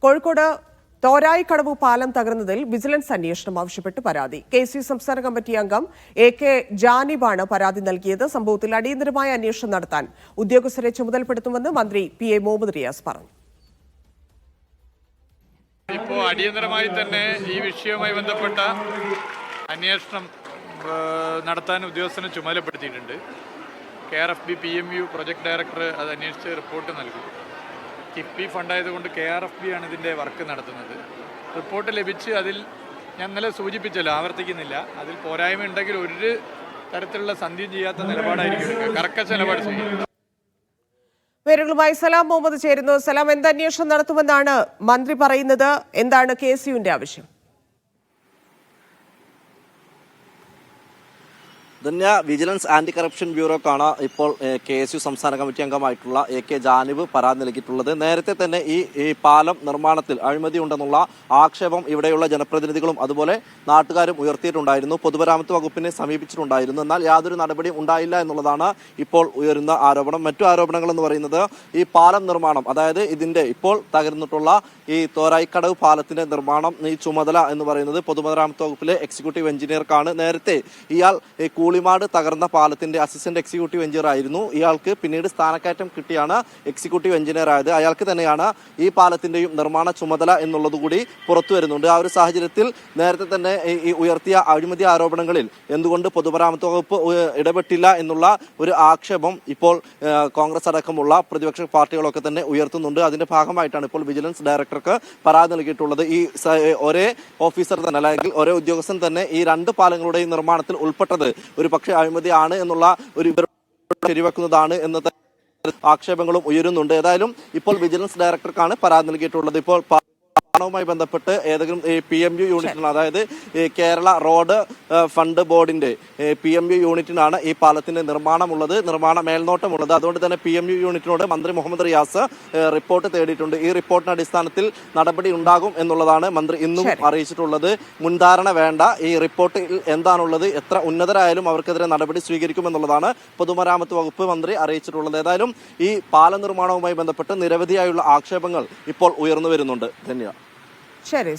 കോഴിക്കോട് തോരായിക്കടവ് പാലം തകർന്നതിൽ വിജിലൻസ് അന്വേഷണം ആവശ്യപ്പെട്ട് പരാതി. KSU സംസ്ഥാന കമ്മിറ്റി അംഗം AK ജാനിബാണ് പരാതി നൽകിയത്. സംഭവത്തിൽ അടിയന്തരമായ അന്വേഷണം നടത്താൻ ഉദ്യോഗസ്ഥരെ ചുമതലപ്പെടുത്തുമെന്ന് മന്ത്രി PA മുഹമ്മദ് റിയാസ് പറഞ്ഞു. ഇപ്പോൾ അടിയന്തരമായി തന്നെ ഈ വിഷയവുമായി ബന്ധപ്പെട്ട അന്വേഷണം നടത്താൻ ഉദ്യോഗസ്ഥനെ ചുമതലപ്പെടുത്തിയിട്ടുണ്ട്. KRFB PMU പ്രൊജക്ട് ഡയറക്ടർ അത് അന്വേഷിച്ച് റിപ്പോർട്ട് നൽകും. കിഫ്ബി ഫണ്ടായതുകൊണ്ട് KRFB ആണ് ഇതിൻ്റെ വർക്ക് നടത്തുന്നത്. റിപ്പോർട്ട് ലഭിച്ച് അതിൽ ഞാൻ ഇന്നലെ സൂചിപ്പിച്ചല്ലോ, ആവർത്തിക്കുന്നില്ല, അതിൽ പോരായ്മ ഉണ്ടെങ്കിൽ ഒരു തരത്തിലുള്ള സന്ധിയും ചെയ്യാത്ത നിലപാടായിരിക്കും, കർക്കശ നിലപാട് ചെയ്യും. വിവരങ്ങളുമായി സലാം മുഹമ്മദ് ചേരുന്നു. സലാം, എന്ത് അന്വേഷണം നടത്തുമെന്നാണ് മന്ത്രി പറയുന്നത്? എന്താണ് KSUവിന്റെ ആവശ്യം? ധന്യ, വിജിലൻസ് ആന്റി കറപ്ഷൻ ബ്യൂറോക്കാണ് ഇപ്പോൾ KSU സംസ്ഥാന കമ്മിറ്റി അംഗമായിട്ടുള്ള AK ജാനിബ് പരാതി നൽകിയിട്ടുള്ളത്. നേരത്തെ തന്നെ ഈ പാലം നിർമ്മാണത്തിൽ അഴിമതി ഉണ്ടെന്നുള്ള ആക്ഷേപം ഇവിടെയുള്ള ജനപ്രതിനിധികളും അതുപോലെ നാട്ടുകാരും ഉയർത്തിയിട്ടുണ്ടായിരുന്നു. പൊതുമരാമത്ത് വകുപ്പിനെ സമീപിച്ചിട്ടുണ്ടായിരുന്നു. എന്നാൽ യാതൊരു നടപടിയും ഉണ്ടായില്ല എന്നുള്ളതാണ് ഇപ്പോൾ ഉയരുന്ന ആരോപണം. മറ്റു ആരോപണങ്ങൾ എന്ന് പറയുന്നത് ഈ പാലം നിർമ്മാണം, അതായത് ഇതിന്റെ ഇപ്പോൾ തകർന്നിട്ടുള്ള ഈ തോരായിക്കടവ് പാലത്തിന്റെ നിർമ്മാണം ഈ ചുമതല എന്ന് പറയുന്നത് പൊതുമരാമത്ത് വകുപ്പിലെ എക്സിക്യൂട്ടീവ് എഞ്ചിനീയർക്കാണ്. നേരത്തെ ഇയാൾ കൂളിമാട് തകർന്ന പാലത്തിന്റെ അസിസ്റ്റന്റ് എക്സിക്യൂട്ടീവ് എഞ്ചിനീയർ ആയിരുന്നു. ഇയാൾക്ക് പിന്നീട് സ്ഥാനക്കയറ്റം കിട്ടിയാണ് എക്സിക്യൂട്ടീവ് എഞ്ചിനീയർ ആയത്. അയാൾക്ക് തന്നെയാണ് ഈ പാലത്തിന്റെയും നിർമ്മാണ ചുമതല എന്നുള്ളതുകൂടി പുറത്തു വരുന്നുണ്ട്. ആ ഒരു സാഹചര്യത്തിൽ നേരത്തെ തന്നെ ഈ ഉയർത്തിയ അഴിമതി ആരോപണങ്ങളിൽ എന്തുകൊണ്ട് പൊതുമരാമത്ത് വകുപ്പ് ഇടപെട്ടില്ല എന്നുള്ള ഒരു ആക്ഷേപം ഇപ്പോൾ കോൺഗ്രസ് അടക്കമുള്ള പ്രതിപക്ഷ പാർട്ടികളൊക്കെ തന്നെ ഉയർത്തുന്നുണ്ട്. അതിന്റെ ഭാഗമായിട്ടാണ് ഇപ്പോൾ വിജിലൻസ് ഡയറക്ടർക്ക് പരാതി നൽകിയിട്ടുള്ളത്. ഈ ഒരേ ഓഫീസർ തന്നെ അല്ലെങ്കിൽ ഒരേ ഉദ്യോഗസ്ഥൻ തന്നെ ഈ രണ്ട് പാലങ്ങളുടെയും നിർമ്മാണത്തിൽ ഉൾപ്പെട്ടത് ഒരു പക്ഷേ അഴിമതിയാണ് എന്നുള്ള ഒരു ശരിവെക്കുന്നതാണ് എന്ന ആക്ഷേപങ്ങളും ഉയരുന്നുണ്ട്. ഏതായാലും ഇപ്പോൾ വിജിലൻസ് ഡയറക്ടർക്കാണ് പരാതി നൽകിയിട്ടുള്ളത്. ഇപ്പോൾ വുമായി ബന്ധപ്പെട്ട് ഏതെങ്കിലും PMU യൂണിറ്റിനാണ്, അതായത് കേരള റോഡ് ഫണ്ട് ബോർഡിന്റെ PMU യൂണിറ്റിനാണ് ഈ പാലത്തിന്റെ നിർമ്മാണ മേൽനോട്ടമുള്ളത്. അതുകൊണ്ട് തന്നെ PMU യൂണിറ്റിനോട് മന്ത്രി മുഹമ്മദ് റിയാസ് റിപ്പോർട്ട് തേടിയിട്ടുണ്ട്. ഈ റിപ്പോർട്ടിന്റെ അടിസ്ഥാനത്തിൽ നടപടി ഉണ്ടാകും എന്നുള്ളതാണ് മന്ത്രി ഇന്നും അറിയിച്ചിട്ടുള്ളത്. മുൻധാരണ വേണ്ട, ഈ റിപ്പോർട്ടിൽ എന്താണുള്ളത്, എത്ര ഉന്നതരായാലും അവർക്കെതിരെ നടപടി സ്വീകരിക്കുമെന്നുള്ളതാണ് പൊതുമരാമത്ത് വകുപ്പ് മന്ത്രി അറിയിച്ചിട്ടുള്ളത്. ഏതായാലും ഈ പാല നിർമ്മാണവുമായി ബന്ധപ്പെട്ട് നിരവധിയായുള്ള ആക്ഷേപങ്ങൾ ഇപ്പോൾ ഉയർന്നു വരുന്നുണ്ട്. ധന്യവാദം. ശരി.